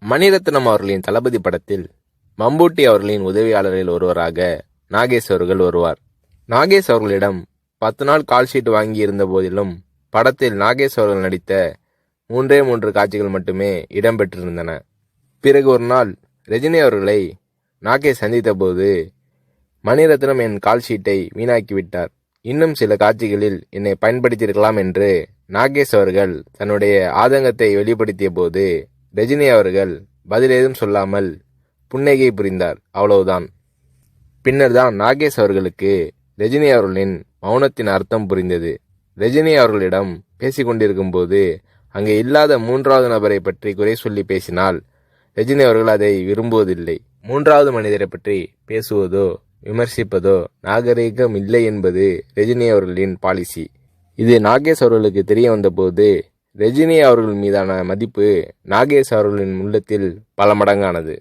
மணிரத்னம் அவர்களின் தளபதி படத்தில் மம்பூட்டி அவர்களின் உதவியாளரில் ஒருவராக நாகேஷ் அவர்கள் வருவார். நாகேஷ் அவர்களிடம் 10 நாள் கால்ஷீட் வாங்கி இருந்த போதிலும் படத்தில் நாகேஷ் அவர்கள் நடித்த 3 காட்சிகள் மட்டுமே இடம்பெற்றிருந்தன. பிறகு ஒரு நாள் ரஜினி அவர்களை நாகேஷ் சந்தித்த போது, மணிரத்னம் என் கால்ஷீட்டை வீணாக்கிவிட்டார், இன்னும் சில காட்சிகளில் என்னை பயன்படுத்தியிருக்கலாம் என்று நாகேஷ் அவர்கள் தன்னுடைய ஆதங்கத்தை வெளிப்படுத்திய போது, ரஜினி அவர்கள் பதில் ஏதும் சொல்லாமல் புன்னகை புரிந்தார். அவ்வளவுதான். பின்னர் தான் நாகேஷ் அவர்களுக்கு ரஜினி அவர்களின் மௌனத்தின் அர்த்தம் புரிந்தது. ரஜினி அவர்களிடம் பேசிக்கொண்டிருக்கும் போது அங்கே இல்லாத 3வது நபரை பற்றி குறை சொல்லி பேசினால் ரஜினி அவர்கள் அதை விரும்புவதில்லை. 3வது மனிதரை பற்றி பேசுவதோ விமர்சிப்பதோ நாகரீகம் இல்லை என்பது ரஜினி அவர்களின் பாலிசி. இது நாகேஷ் அவர்களுக்கு தெரிய வந்தபோது ரஜினி அவர்கள் மீதான மதிப்பு நாகேஷ் அவர்களின் உள்ளத்தில் பல மடங்கானது.